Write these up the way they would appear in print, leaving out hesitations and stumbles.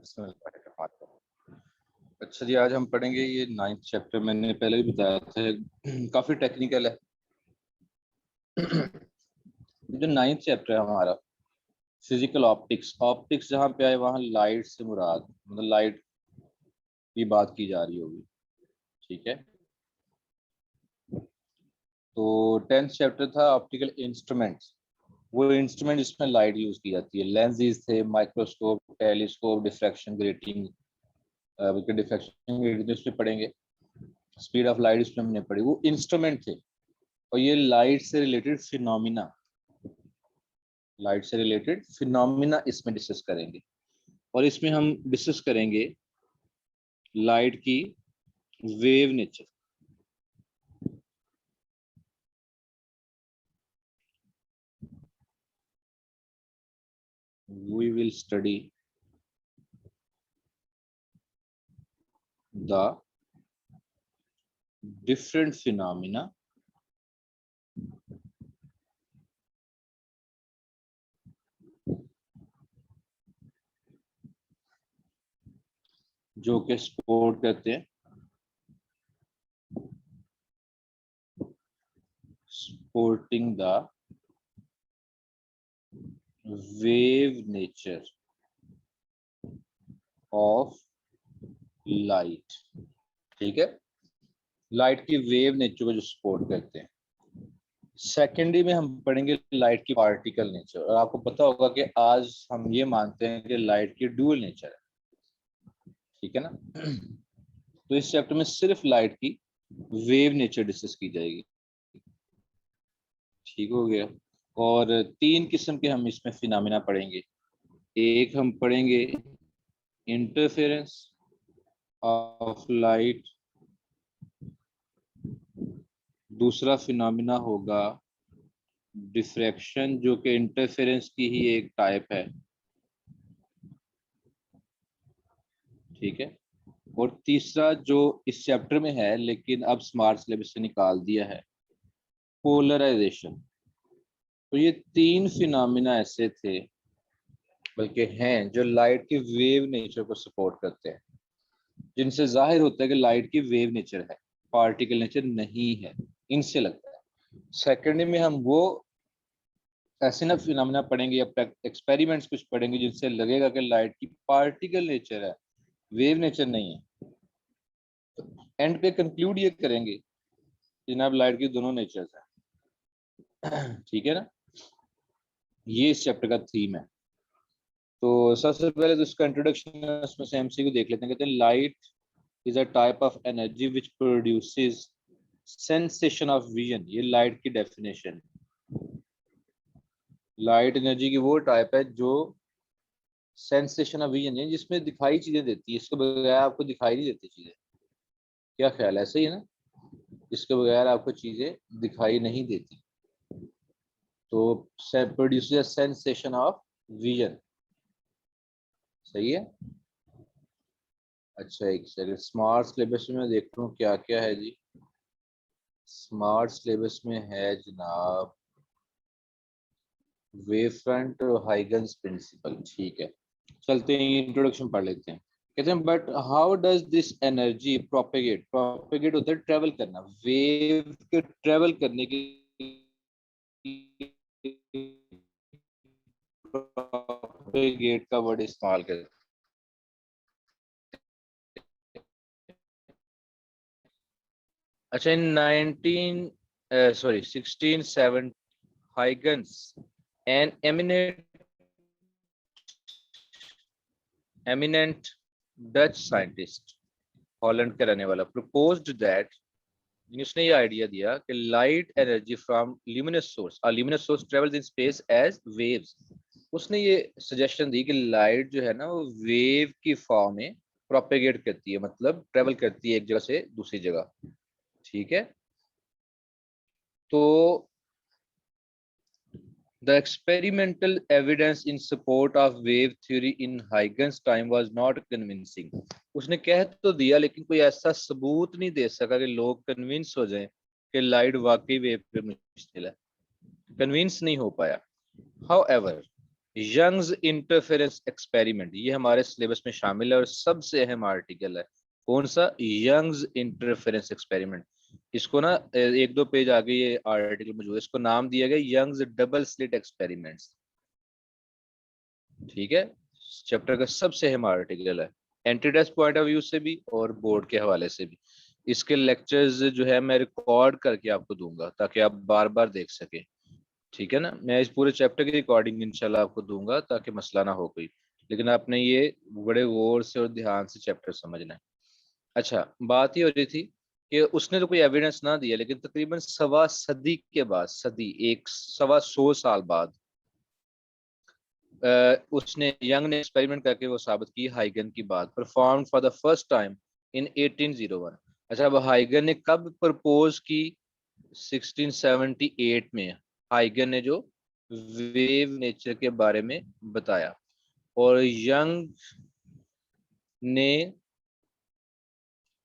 इसमें अच्छा जी, आज हम पढ़ेंगे ये 9th चैप्टर। मैंने पहले भी बताया था काफी टेक्निकल है। जो 9th चैप्टर है हमारा फिजिकल ऑप्टिक्स, ऑप्टिक्स जहाँ पे आए वहाँ लाइट से मुराद मतलब लाइट की बात की जा रही होगी, ठीक है। तो 10th चैप्टर था ऑप्टिकल इंस्ट्रूमेंट्स, वो इंस्ट्रूमेंट जिसमें लाइट यूज की जाती है। लेंसेज थे, microscope, telescope, diffraction grating, diffraction grating इसमें पढ़ेंगे। स्पीड ऑफ लाइट इसमें हमने पढ़ी, वो इंस्ट्रूमेंट थे। और ये लाइट से रिलेटेड फिनोमिना, लाइट से रिलेटेड फिनोमिना इसमें डिस्कस करेंगे। और इसमें हम डिस्कस करेंगे लाइट की wave nature. We will study the different phenomena जो कि सपोर्ट करते हैं supporting the wave nature of light, ठीक है। लाइट की वेव नेचर को जो सपोर्ट करते हैं। सेकेंडरी में हम पढ़ेंगे लाइट की पार्टिकल नेचर। और आपको पता होगा कि आज हम ये मानते हैं कि लाइट की ड्यूअल नेचर है, ठीक है ना। तो इस चैप्टर में सिर्फ लाइट की वेव नेचर डिस्कस की जाएगी, ठीक हो गया। और 3 किस्म के हम इसमें फिनोमिना पढ़ेंगे। एक हम पढ़ेंगे इंटरफेरेंस ऑफ लाइट, दूसरा फिनोमिना होगा डिफ्रैक्शन जो कि इंटरफेरेंस की ही एक टाइप है, ठीक है। और तीसरा जो इस चैप्टर में है लेकिन अब स्मार्ट सिलेबस से निकाल दिया है, पोलराइजेशन। तो ये 3 फिनोमिना ऐसे थे, बल्कि हैं, जो लाइट की वेव नेचर को सपोर्ट करते हैं, जिनसे जाहिर होता है कि लाइट की वेव नेचर है, पार्टिकल नेचर नहीं है। इनसे लगता है। सेकेंडरी में हम वो ऐसे ना फिनोमिना पढ़ेंगे या एक्सपेरिमेंट्स कुछ पढ़ेंगे जिनसे लगेगा कि लाइट की पार्टिकल नेचर है, वेव नेचर नहीं है। तो एंड पे कंक्लूड ये करेंगे जनाब लाइट की दोनों नेचर्स हैं, ठीक है ना। ये इस चैप्टर का थीम है। तो सबसे पहले तो इसका इंट्रोडक्शन उसमें से एमसीक्यू देख लेते हैं। कहते हैं light is a type of energy which produces sensation of vision. ये लाइट की डेफिनेशन। लाइट एनर्जी की वो टाइप है जो सेंसेशन ऑफ विजन है, जिसमें दिखाई चीजें देती है। इसके बगैर आपको दिखाई नहीं देती चीजें। क्या ख्याल है, ऐसे ही है ना। इसके बगैर आपको चीजें दिखाई नहीं देती। तो प्रोड्यूसेस सेंसेशन ऑफ विजन, सही है। अच्छा एक सेकंड, स्मार्ट सिलेबस में देख रहा हूँ क्या क्या है जी। स्मार्ट सिलेबस में है जनाब वेव फ्रंट और हाइगन्स प्रिंसिपल, ठीक है। चलते हैं इंट्रोडक्शन पढ़ लेते हैं। कहते हैं but how does this energy propagate. Propagate होता है ट्रेवल करना। वेव के ट्रेवल करने के प्रोपेगेट का वर्ड इस्तेमाल करते हैं। अच्छा इन 1607 Huygens, an eminent Dutch scientist, Holland का रहने वाला, proposed that, उसने ये आइडिया दिया कि light energy from luminous source travels in space as waves. उसने ये सजेशन दी कि लाइट जो है ना वो वेव की फॉर्म में प्रोपेगेट करती है, मतलब ट्रेवल करती है एक जगह से दूसरी जगह, ठीक है। तो the experimental evidence in support of wave theory in Huygens time was not convincing. उसने कह तो दिया लेकिन कोई ऐसा सबूत नहीं दे सका कि लोग कन्विंस हो जाएं कि लाइट वाकई वेव पे मुश्किल है। कन्विंस नहीं हो पाया। However, यंग्स इंटरफेरेंस एक्सपेरिमेंट, ये हमारे सिलेबस में शामिल है और सबसे अहम आर्टिकल है। कौन सा? Young's interference experiment. इसको ना एक दो पेज आगे ये आर्टिकल मौजूद है, इसको नाम दिया गया यंग्स डबल स्लिट एक्सपेरिमेंट्स। ठीक है, चैप्टर का सबसे अहम आर्टिकल है, entry test point of view से भी और बोर्ड के हवाले से भी। इसके लेक्चर्स जो है मैं रिकॉर्ड करके आपको दूंगा ताकि आप बार बार देख सकें। ठीक है ना, मैं इस पूरे चैप्टर की रिकॉर्डिंग इंशाल्लाह आपको दूंगा ताकि मसला ना हो कोई, लेकिन आपने ये बड़े गौर से और ध्यान से चैप्टर समझना है। अच्छा, बात ये हो रही थी कि उसने तो कोई एविडेंस ना दिया, लेकिन तकरीबन सवा सदी के बाद, सदी एक 125 साल बाद उसने यंग ने एक्सपेरिमेंट करके वो साबित की हाइगन की बात, perform for the first time in 1801। अच्छा, अब हाइगन ने कब प्रपोज की? 1678 में हाइगन ने जो वेव नेचर के बारे में बताया, और यंग ने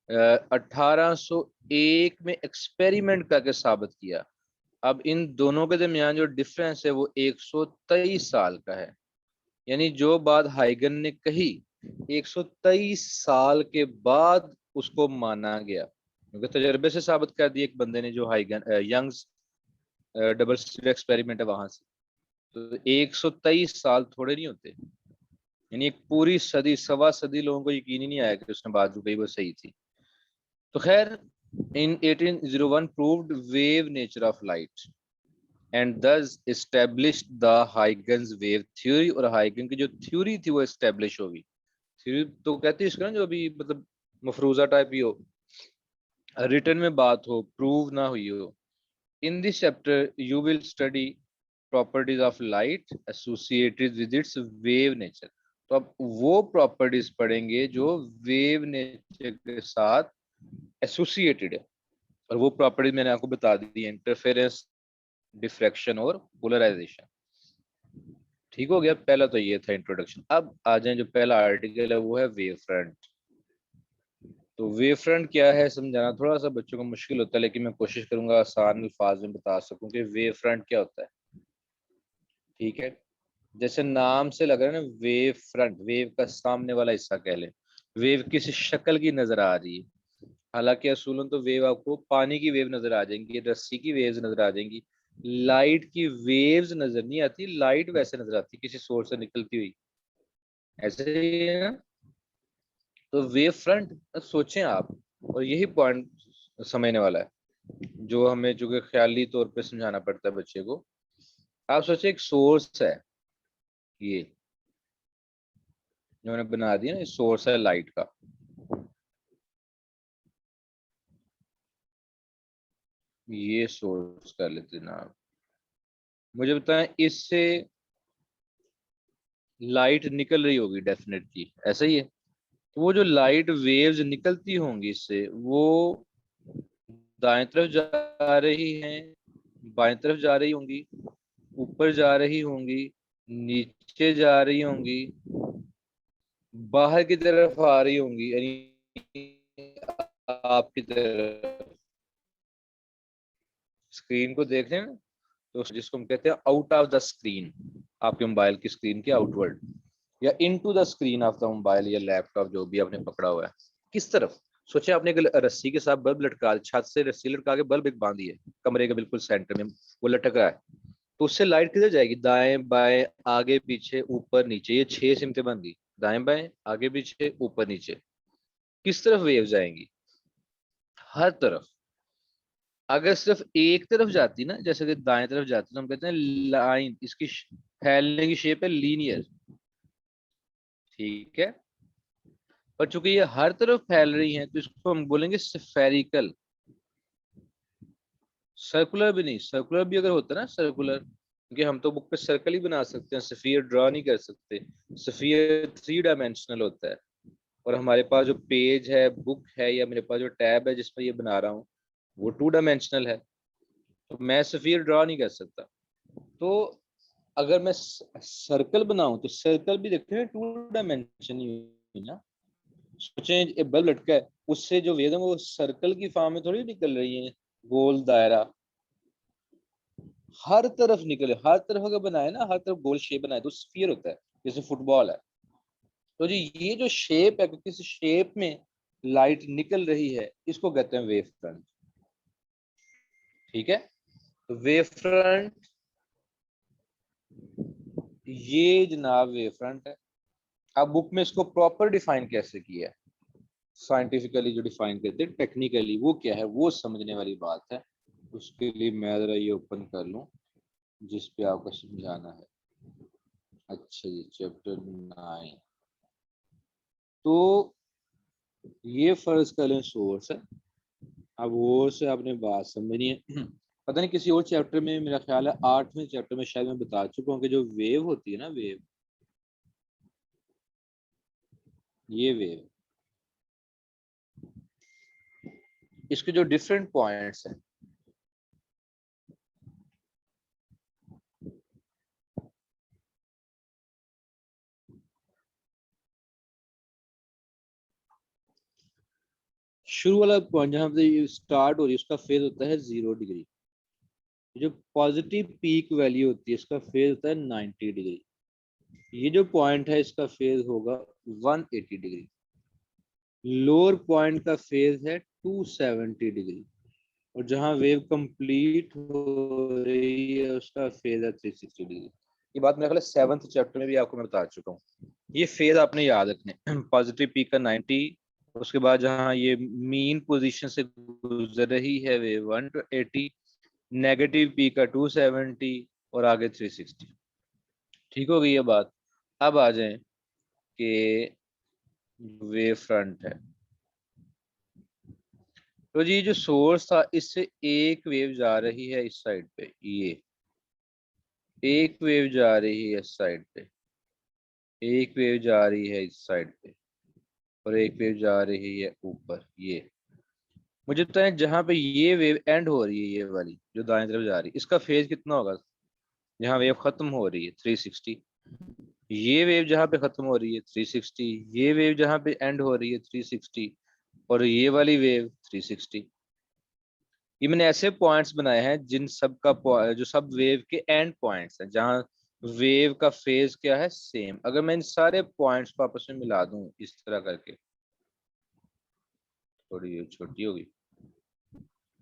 1801 में एक्सपेरिमेंट करके साबित किया। अब इन दोनों के दरमियान जो डिफरेंस है वो 123 साल का है, यानी जो बात हाइगन ने कही 123 साल के बाद उसको माना गया, क्योंकि तजर्बे से साबित कर दिया एक बंदे ने, जो हाइगन यंग्स डबल स्लिट एक्सपेरिमेंट है वहां से। तो 123 साल थोड़े नहीं होते, यानी एक पूरी सदी, सवा सदी लोगों को यकीन ही नहीं आया कि उसने बात जो कही वो सही थी। तो खैर, in 1801 proved wave nature of light and this established the Huygens wave theory, और हाइगन की जो थ्योरी थी वो एस्टेब्लिश हो गई। थ्योरी तो कहती है इसको ना, जो अभी मतलब मफरूजा टाइप ही हो, रिटर्न में बात हो, प्रूव ना हुई हो। In this chapter you will study properties of light associated with its wave nature. तो अब वो प्रॉपर्टीज पढ़ेंगे जो वेव नेचर के साथ एसोसिएटेड है, और वो प्रॉपर्टीज मैंने आपको बता दी, इंटरफेरेंस, डिफ्रैक्शन और पोलराइजेशन। ठीक हो गया, पहला तो ये था इंट्रोडक्शन। अब आ जाए, जो पहला आर्टिकल है वो है वेव फ्रंट। तो वेव फ्रंट क्या है समझाना थोड़ा सा बच्चों को मुश्किल होता है, लेकिन मैं कोशिश करूंगा आसान अल्फाज में बता सकूं कि वेव फ्रंट क्या होता है। ठीक है, जैसे नाम से लग रहा है ना, वेव फ्रंट, वेव का सामने वाला हिस्सा कह ले। वेव किसी शक्ल की नजर आ रही है, हालांकि असूलन तो वेव आपको पानी की वेव नजर आ जाएंगी, रस्सी की वेव्स नजर आ जाएंगी, लाइट की वेव्स नजर नहीं आती। लाइट वैसे नजर आती किसी सोर्स से निकलती हुई, ऐसे ही है ना। तो वेव फ्रंट सोचें आप, और यही पॉइंट समझने वाला है जो हमें, जो कि ख्याली तौर पे समझाना पड़ता है बच्चे को। आप सोचे एक सोर्स है, ये जो मैंने बना दिया ना, सोर्स है लाइट का। ये सोर्स कर लेते ना, मुझे बताएं, इससे लाइट निकल रही होगी डेफिनेटली, ऐसा ही है। तो वो जो लाइट वेव्स निकलती होंगी इससे, वो दाएं तरफ जा रही हैं, बाएं तरफ जा रही होंगी, ऊपर जा रही होंगी, नीचे जा रही होंगी, बाहर की तरफ आ रही होंगी, यानी आपकी तरफ स्क्रीन को देख रहे हैं ना, तो जिसको हम कहते हैं आउट ऑफ द स्क्रीन, आपके मोबाइल की स्क्रीन के आउटवर्ड, या into the screen of the mobile या लैपटॉप, जो भी आपने पकड़ा हुआ है। किस तरफ? सोचे आपने एक रस्सी के साथ बल्ब लटका, छत से रस्सी लटका के बल्ब एक बांधी है कमरे के बिल्कुल सेंटर में, वो लटक रहा है, तो उससे लाइट किधर जाएगी? दाएं बाएं, आगे पीछे, ऊपर नीचे, ये 6 सिमतें बन गई, दाएं बाएं, आगे पीछे, ऊपर नीचे। किस तरफ वेव जाएंगी? हर तरफ। अगर सिर्फ एक तरफ जाती ना, जैसे कि दाएं तरफ जाती, तो हम कहते हैं लाइन, इसकी फैलने की शेप है लीनियर। ठीक है, पर चूंकि ये हर तरफ फैल रही हैं तो इसको हम बोलेंगे स्फेरिकल। सर्कुलर भी नहीं, सर्कुलर भी अगर होता ना, सर्कुलर, क्योंकि हम तो बुक पे सर्कल ही बना सकते हैं, सफियर ड्रॉ नहीं कर सकते। सफियर 3 डायमेंशनल होता है, और हमारे पास जो पेज है, बुक है, या मेरे पास जो टैब है जिसमें ये बना रहा हूँ, वो 2 डायमेंशनल है, तो मैं सफियर ड्रॉ नहीं कर सकता। तो अगर मैं सर्कल बनाऊं तो सर्कल भी देखते हैं 2 डायमेंशन ही हुई ना। सोचें एक बल्ब लटका है, उससे जो वेव है वो सर्कल की फॉर्म में थोड़ी निकल रही है, गोल दायरा। हर तरफ निकले, हर तरफ अगर बनाए ना, हर तरफ गोल शेप बनाए तो स्फीयर होता है, जैसे फुटबॉल है। तो जी ये जो शेप है, किस शेप में लाइट निकल रही है, इसको कहते हैं वेव फ्रंट। ठीक है, तो वेव फ्रंट, ये जनाब वेव फ्रंट है। अब बुक में इसको प्रॉपर डिफाइन कैसे किया है, साइंटिफिकली जो डिफाइन करते हैं, टेक्निकली वो क्या है, वो समझने वाली बात है। उसके लिए मैं जरा ये ओपन कर लूं जिस पे आपको समझाना है। अच्छा जी, चैप्टर 9। तो ये फर्ज कर लें सोर्स है। अब वो से आपने बात समझनी है। पता नहीं किसी और चैप्टर में, मेरा ख्याल है 8वें चैप्टर में शायद मैं बता चुका हूँ कि जो वेव होती है ना, वेव, ये वेव, इसके जो डिफरेंट पॉइंट्स हैं, शुरू वाला पॉइंट जहाँ पे ये स्टार्ट हो रही है उसका फेज होता है 0 डिग्री। जो पॉजिटिव पीक वैल्यू होती है इसका फेज होता है 90 डिग्री। ये जो पॉइंट है इसका फेज होगा 180 डिग्री। लोअर पॉइंट का फेज है 270 डिग्री। और जहां वेव कंप्लीट हो रही है उसका फेज है 360 डिग्री। ये बात मेरे ख्याल 7th चैप्टर में भी आपको मैं बता चुका हूँ। ये फेज आपने याद रखने, पॉजिटिव पीक का 90, उसके बाद जहां ये मीन पोजीशन से गुजर रही है वेव 180, नेगेटिव पीक का 270 और आगे 360। ठीक हो गई ये बात। अब आ जाए कि वेव फ्रंट है। तो जी जो सोर्स था, इससे एक वेव जा रही है इस साइड पे, ये एक वेव जा रही है इस साइड पे, एक वेव जा रही है इस साइड पे, और एक वेव जा रही है ऊपर। ये मुझे बताएं, जहां पे ये वेव एंड हो रही है, ये वाली जो दाएं तरफ जा रही है, इसका फेज कितना होगा? जहां वेव खत्म हो रही है 360। ये वेव जहां पे खत्म हो रही है 360, ये वेव जहां पे एंड हो रही है 360, और ये वाली वेव 360। ये मैंने ऐसे पॉइंट्स बनाए हैं जिन सब का जो सब वेव के एंड पॉइंट्स हैं, जहां वेव का फेज क्या है, सेम। अगर मैं इन सारे पॉइंट्स को आपस में मिला दूं इस तरह करके, थोड़ी छोटी होगी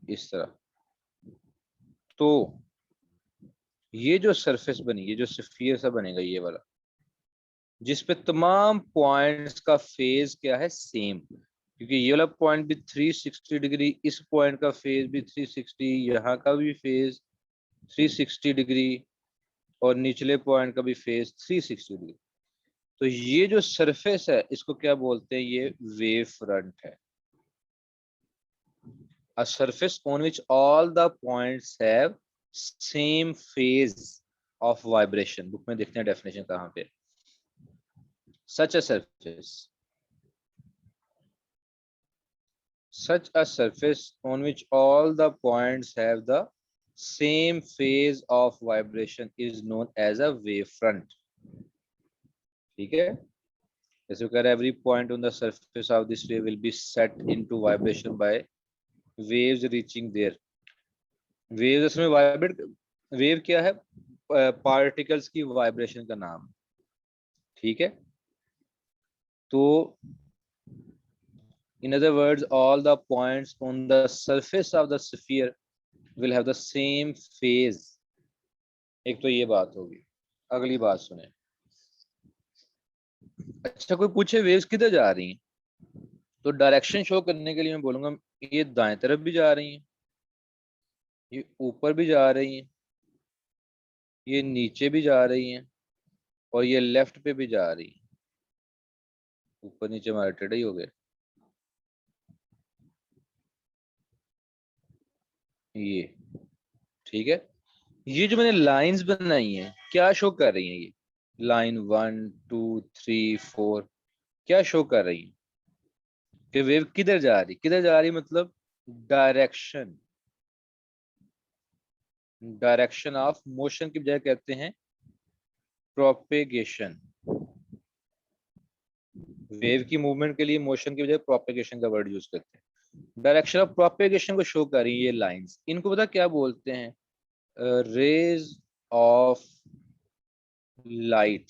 इस तरह, तो ये जो सरफेस बनी, ये जो स्फीयर सा बनेगा ये वाला, जिस पे तमाम पॉइंट्स का फेज क्या है, सेम। क्योंकि ये वाला पॉइंट भी 360 डिग्री, इस पॉइंट का फेज भी 360, यहाँ का भी फेज 360 डिग्री, और निचले पॉइंट का भी फेज 360 डिग्री। तो ये जो सरफेस है इसको क्या बोलते हैं, ये वेव फ्रंट है। A surface on which all the points have same phase of vibration। Book में देखते हैं डेफिनेशन कहाँ पे। Such a surface, such a surface on which all the points have the same phase of vibration is known as a wave front। ठीक है, जैसे कह रहा है every point on the surface of this wave will be set into vibration by waves reaching there। Wave इसमें vibrate, wave क्या है, particles की वाइब्रेशन का नाम। ठीक है, तो in other words all the points on the surface of the sphere will have the same phase। एक तो ये बात होगी। अगली बात सुने। अच्छा, कोई पूछे वेव्स किधर जा रही हैं, तो डायरेक्शन शो करने के लिए मैं बोलूंगा ये दाएं तरफ भी जा रही हैं, ये ऊपर भी जा रही हैं, ये नीचे भी जा रही हैं, और ये लेफ्ट पे भी जा रही हैं। ऊपर नीचे हमारे टेढ़े ही हो गए। ये ठीक है, ये जो मैंने लाइंस बनाई हैं क्या शो कर रही हैं, ये लाइन 1 2 3 4 क्या शो कर रही है कि वेव किधर जा रही, किधर जा रही, मतलब डायरेक्शन, डायरेक्शन ऑफ मोशन की बजाय कहते हैं प्रोपेगेशन। वेव की मूवमेंट के लिए मोशन की बजाय प्रोपेगेशन का वर्ड यूज करते हैं। डायरेक्शन ऑफ प्रोपेगेशन को शो कर रही है ये लाइंस, इनको पता क्या बोलते हैं, रेज ऑफ लाइट,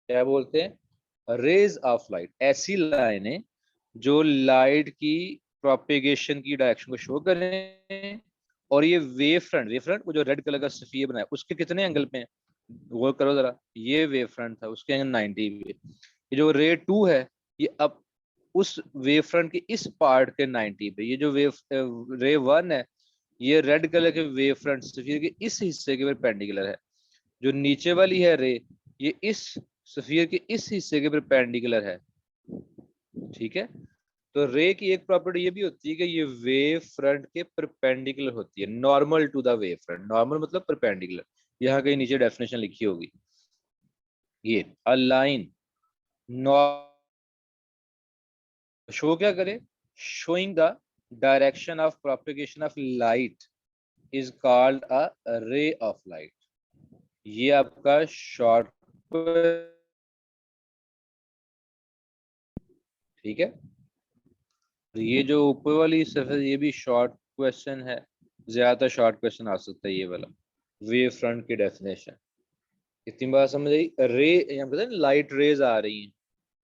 क्या बोलते हैं, रेज ऑफ लाइट, ऐसी लाइनें जो लाइट की प्रोपेगेशन की डायरेक्शन को शो करें। और ये वेव फ्रंट वो जो रेड कलर का सफियर बनाया उसके कितने एंगल पे है, गौर करो जरा, ये वेव फ्रंट था उसके एंगल 90 पे। ये जो रे 2 है ये अब उस वेव फ्रंट के इस पार्ट के 90 पे। ये जो वेव रे 1 है ये रेड कलर के वेव फ्रंट सफियर के इस हिस्से के परपेंडिकुलर है। जो नीचे वाली है रे ये इस सफियर के इस हिस्से के परपेंडिकुलर है। ठीक है, तो रे की एक प्रॉपर्टी ये भी होती है कि ये वेव फ्रंट के परपेंडिकुलर होती है, normal to the wave front. Normal मतलब परपेंडिकुलर, यहाँ कहीं नीचे डेफिनेशन लिखी होगी। ये अ लाइन शो क्या करे, showing the direction of propagation of light is called a ray of light. ये आपका शॉर्ट, ठीक है। ये जो ऊपर वाली सफेद ये भी शॉर्ट क्वेश्चन है, ज्यादा शॉर्ट क्वेश्चन आ सकता है ये वाला, वेव फ्रंट की डेफिनेशन। इतनी बात समझ आई। रे यहाँ पता है लाइट रेज आ रही हैं,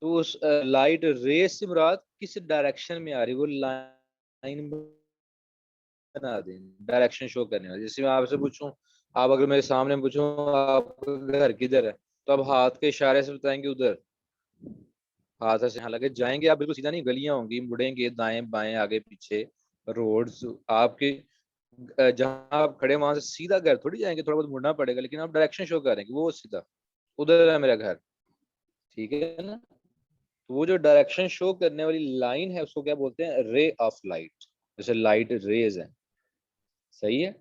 तो उस लाइट रेज से मुराद किस डायरेक्शन में आ रही है, वो लाइन बना दें डायरेक्शन शो करने वाली। जैसे मैं आपसे पूछूं, आप अगर मेरे सामने पूछूं आपका घर किधर है, तो आप हाथ के इशारे से बताएंगे उधर, हाथ से, हालांकि जाएंगे आप बिल्कुल सीधा नहीं, गलियां होंगी, मुड़ेंगे दाएं बाएं आगे पीछे, रोड्स आपके जहां आप खड़े वहां से सीधा घर थोड़ी जाएंगे, थोड़ा बहुत मुड़ना पड़ेगा, लेकिन आप डायरेक्शन शो करेंगे वो सीधा उधर है मेरा घर। ठीक है ना, तो वो जो डायरेक्शन शो करने वाली लाइन है उसको क्या बोलते हैं, रे ऑफ लाइट। जैसे लाइट रेज है, सही है।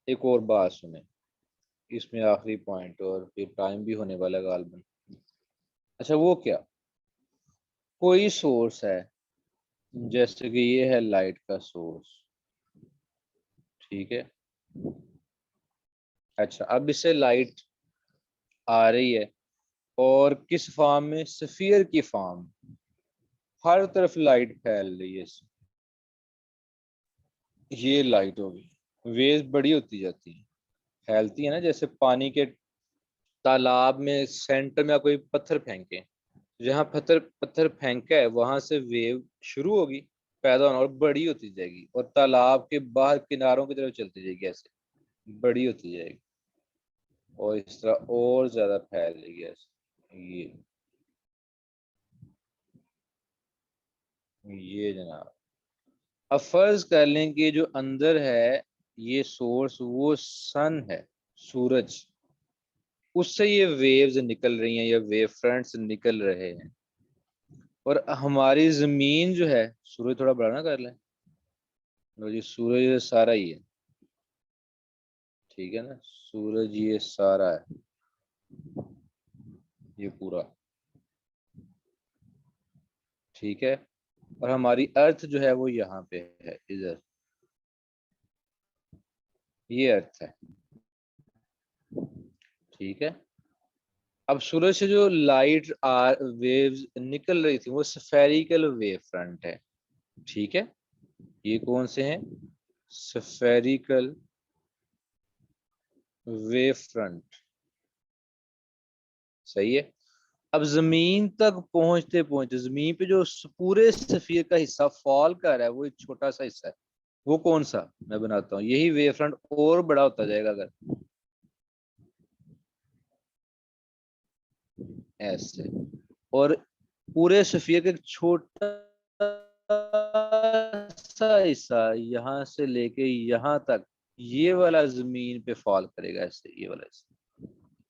एक और बात सुने, इसमें आखिरी पॉइंट और फिर टाइम भी होने वाला गालबन। अच्छा वो क्या, कोई सोर्स है, जैसे कि ये है लाइट का सोर्स, ठीक है। अच्छा अब इससे लाइट आ रही है और किस फॉर्म में, सफियर की फॉर्म, हर तरफ लाइट फैल रही है ये लाइट होगी, वेव्स बड़ी होती जाती है, फैलती है ना, जैसे पानी के तालाब में सेंटर में आप कोई पत्थर फेंके, जहां पत्थर पत्थर फेंका है वहां से वेव शुरू होगी पैदा होना और बड़ी होती जाएगी, और तालाब के बाहर किनारों की तरफ चलती जाएगी, ऐसे बड़ी होती जाएगी और इस तरह और ज्यादा फैलेगी ऐसे। ये जनाब, अब फर्ज कर लें कि जो अंदर है ये सोर्स वो सन है, सूरज, उससे ये वेव्स निकल रही हैं या वेव फ्रंट्स निकल रहे हैं, और हमारी जमीन जो है, सूरज थोड़ा बड़ा ना कर लें, लो जी सूरज सारा ही है, ठीक है ना, सूरज ये सारा है, ये पूरा, ठीक है। और हमारी अर्थ जो है वो यहाँ पे है इधर, ये अर्थ है, ठीक है। अब सूरज से जो लाइट वेव्स निकल रही थी वो स्फेरिकल वेव फ्रंट है, ठीक है। ये कौन से हैं, स्फेरिकल वेव फ्रंट, सही है। अब जमीन तक पहुंचते पहुंचते जमीन पे जो पूरे सफियर का हिस्सा फॉल कर रहा है वो एक छोटा सा हिस्सा है, वो कौन सा, मैं बनाता हूँ, यही वेव फ्रंट और बड़ा होता जाएगा अगर ऐसे, और पूरे सफियर का एक छोटा सा हिस्सा यहाँ से लेके यहाँ तक, ये वाला जमीन पे फॉल करेगा ऐसे, ये वाला हिस्सा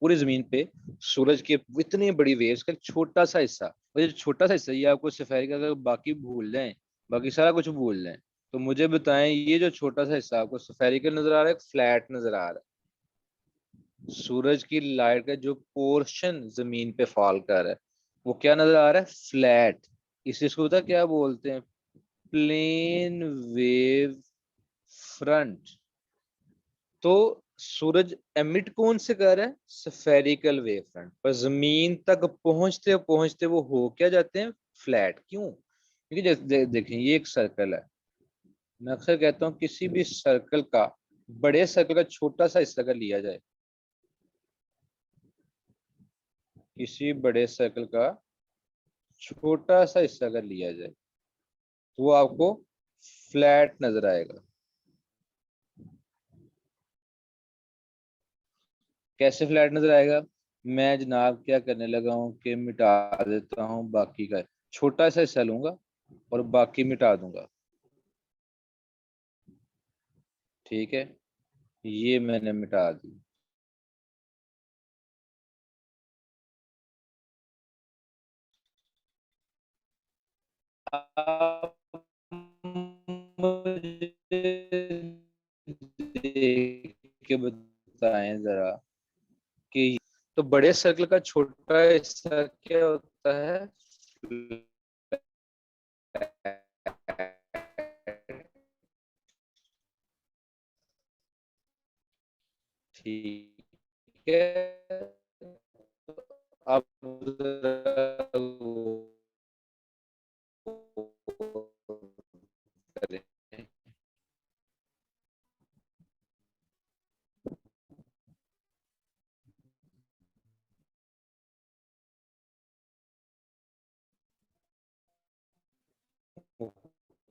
पूरी जमीन पे सूरज के इतनी बड़ी वेव्स का एक छोटा सा हिस्सा, और ये छोटा सा हिस्सा ये आपको सफेद का, अगर बाकी भूल जाए, बाकी सारा कुछ भूल जाए, तो मुझे बताएं ये जो छोटा सा हिस्सा आपको स्फेरिकल नजर आ रहा है, फ्लैट नजर आ रहा है, सूरज की लाइट का जो पोर्शन जमीन पे फॉल कर रहा है वो क्या नजर आ रहा है, फ्लैट। इस चीज को पता क्या बोलते हैं, प्लेन वेव फ्रंट। तो सूरज एमिट कौन से कर रहा है, स्फेरिकल वेव फ्रंट, पर जमीन तक पहुंचते पहुंचते वो हो क्या जाते हैं, फ्लैट। क्यों, क्योंकि देखें ये एक सर्कल है, मैं अक्सर कहता हूँ किसी भी सर्कल का बड़े सर्कल का छोटा सा हिस्सा अगर लिया जाए, किसी बड़े सर्कल का छोटा सा हिस्सा अगर लिया जाए तो वो आपको फ्लैट नजर आएगा। कैसे फ्लैट नजर आएगा? मैं जनाब क्या करने लगा हूं कि मिटा देता हूं बाकी का, छोटा सा हिस्सा लूंगा और बाकी मिटा दूंगा। ठीक है, ये मैंने मिटा दी। आप मुझे देख के बताएं जरा कि तो बड़े सर्कल का छोटा हिस्सा क्या होता है? ठीक है, अब करें।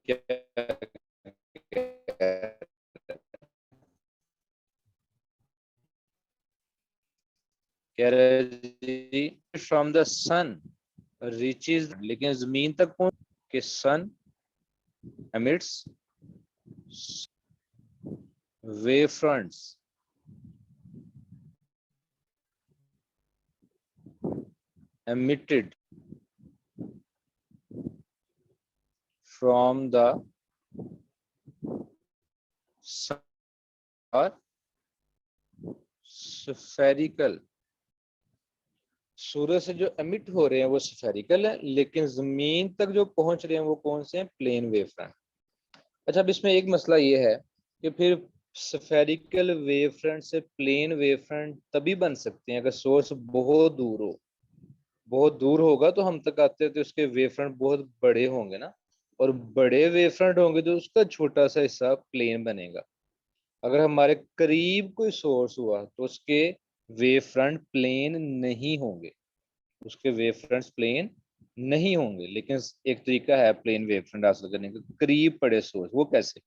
क्या कह रहे जी? फ्रॉम द सन रीचेज, लेकिन जमीन तक पहुंच के sun emits wave fronts emitted from the sun are spherical। सूरज से जो एमिट हो रहे हैं वो स्फेरिकल है, लेकिन जमीन तक जो पहुंच रहे हैं वो कौन से हैं? Plane wave front. अच्छा, अब इसमें एक मसला ये है कि फिर स्फेरिकल वेव फ्रंट से प्लेन वेव फ्रंट तभी बन सकते हैं अगर सोर्स बहुत दूर हो। बहुत दूर होगा तो हम तक आते हैं तो उसके वेव फ्रंट बहुत बड़े होंगे ना, और बड़े वेव फ्रंट होंगे तो उसका छोटा सा हिस्सा प्लेन बनेगा। अगर हमारे करीब कोई सोर्स हुआ तो उसके वेव फ्रंट प्लेन नहीं होंगे, उसके वेव फ्रंट्स प्लेन नहीं होंगे। लेकिन एक तरीका है प्लेन वेव फ्रंट हासिल करने का, करीब पड़े सोर्स। वो कैसे?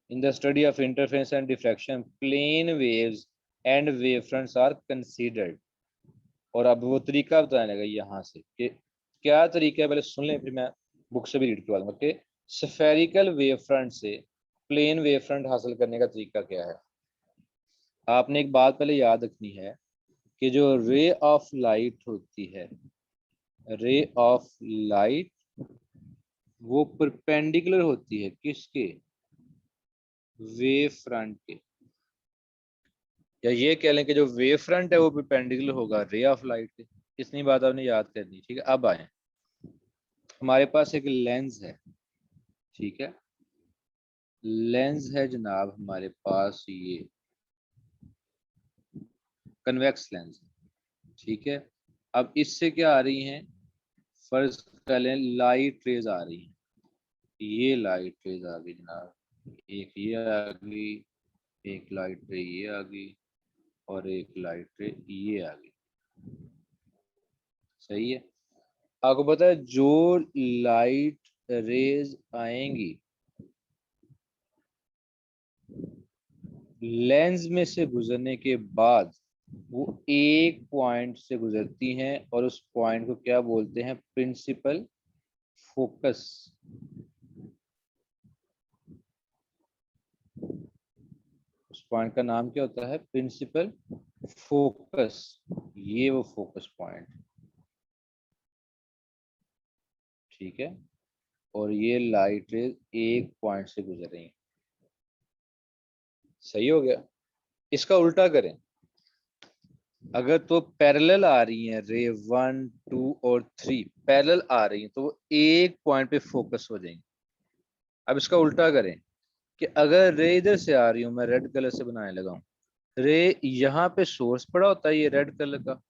In the study of interference and diffraction plane waves and wave fronts are considered. और अब वो तरीका बताने लगा यहाँ से कि क्या तरीका है, पहले सुन लें फिर मैं बुक से भी रीड करवा दूंगा कि स्फेरिकल वेव फ्रंट से प्लेन वेव फ्रंट हासिल करने का तरीका क्या है। आपने एक बात पहले याद रखनी है कि जो रे ऑफ लाइट होती है, रे ऑफ लाइट वो परपेंडिकुलर होती है किसके? वेव फ्रंट के। या ये कह लें कि जो वेव फ्रंट है वो परपेंडिकुलर होगा रे ऑफ लाइट के। इतनी बात आपने याद करनी। ठीक है, अब आए, हमारे पास एक लेंस है। ठीक है, लेंस है जनाब हमारे पास, ये कन्वेक्स लेंस। ठीक है, अब इससे क्या आ रही हैं? फर्ज कर लें लाइट रेज आ रही हैं। ये लाइट रेज आ गई जनाब, एक ये आ गई, एक लाइट रे ये आ गई, और एक लाइट रे ये आ गई। सही है। आपको पता है जो लाइट रेज आएंगी लेंस में से गुजरने के बाद वो एक पॉइंट से गुजरती हैं, और उस पॉइंट को क्या बोलते हैं? Principal focus. उस पॉइंट का नाम क्या होता है? Principal focus. ये वो फोकस पॉइंट। ठीक है, और ये लाइट रेज एक पॉइंट से गुजर रही है। सही हो गया। इसका उल्टा करें, अगर तो पैरेलल आ रही हैं रे 1, 2 और 3 पैरेलल आ रही हैं तो वो एक पॉइंट पे फोकस हो जाएंगी। अब इसका उल्टा करें कि अगर रे इधर से आ रही हूं, मैं रेड कलर से बनाने लगा हूं, रे यहाँ पे सोर्स पड़ा होता है ये रेड कलर का,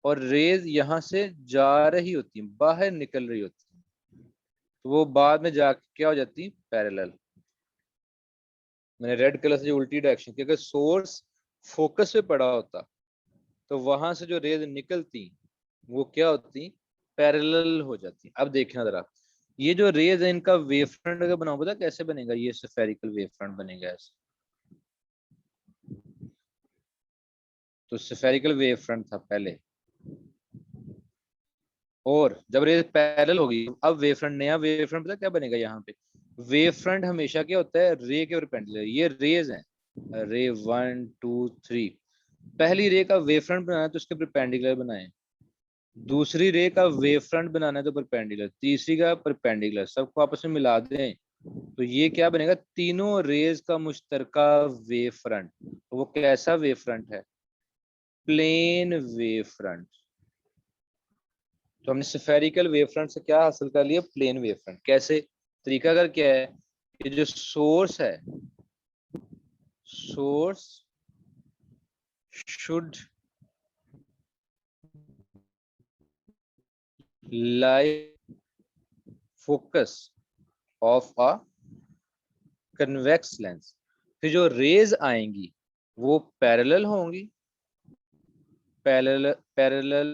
और रेज यहाँ से जा रही होती है, बाहर निकल रही होती है, तो वो बाद में जाके क्या हो जाती है? पैरेलल। मैंने रेड कलर से जो उल्टी डायरेक्शन की, अगर सोर्स फोकस पे पड़ा होता तो वहां से जो रेज निकलती वो क्या होती, पैरेलल हो जाती। अब देखना जरा, ये जो रेज है इनका वेव फ्रंट अगर बनाऊं, पता कैसे बनेगा, ये स्फेरिकल वेव फ्रंट बनेगा ऐसे। तो स्फेरिकल वेव फ्रंट था पहले, और जब रेज पैरेलल होगी अब वेव फ्रंट, नया वेव फ्रंट पता क्या बनेगा यहाँ पे। वेव फ्रंट हमेशा क्या होता है, रे के परपेंडिकुलर। ये रेज हैं, रे 1 2 3। पहली रे का वेव फ्रंट बनाना है तो उसके परपेंडिकुलर बनाएं, दूसरी रे का वेव फ्रंट बनाना है तो परपेंडिकुलर, तीसरी का परपेंडिकुलर, सबको आपस में मिला दें तो ये क्या बनेगा, तीनों रेज का मुश्तरका वेव फ्रंट। तो वो कैसा वेव फ्रंट है, प्लेन वेव फ्रंट। तो हमने स्फेरिकल वेव फ्रंट से क्या हासिल कर लिया, प्लेन वेव फ्रंट। कैसे, तरीका अगर क्या है कि जो सोर्स है, source should lie focus of a convex lens. फिर जो रेज आएंगी वो पैरेलल होंगी, पैरेलल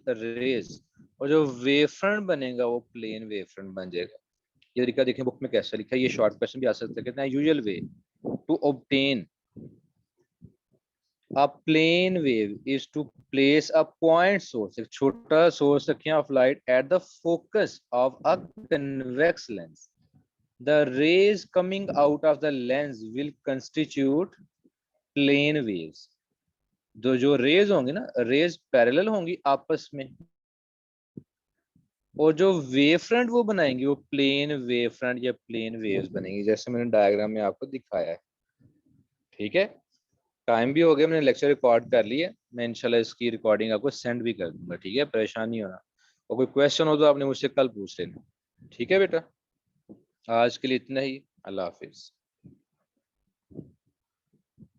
रेज, और जो वेव फ्रंट बनेगा वो प्लेन वेव फ्रंट बन जाएगा। ये तरीका देखें बुक में कैसे लिखा है, ये शॉर्ट क्वेश्चन भी आ सकता है। कितना usual way to obtain a plane wave is to place a point source, एक छोटा सोर्स रखें of light at the focus of a convex lens. The rays coming out of the lens will constitute plane waves. जो raise होंगी ना, raise parallel होंगी आपस में, और जो वेव फ्रंट वो बनाएंगे वो प्लेन वेव फ्रंट या प्लेन वेव्स बनेंगी, जैसे मैंने डायग्राम में आपको दिखाया है। ठीक है, टाइम भी हो गया, मैंने लेक्चर रिकॉर्ड कर लिया, मैं इंशाल्लाह इसकी रिकॉर्डिंग आपको सेंड भी कर दूंगा। ठीक है, परेशान नहीं होना, और कोई क्वेश्चन हो तो आपने मुझसे कल पूछ लेना। ठीक है बेटा, आज के लिए इतना ही, अल्लाह हाफिज।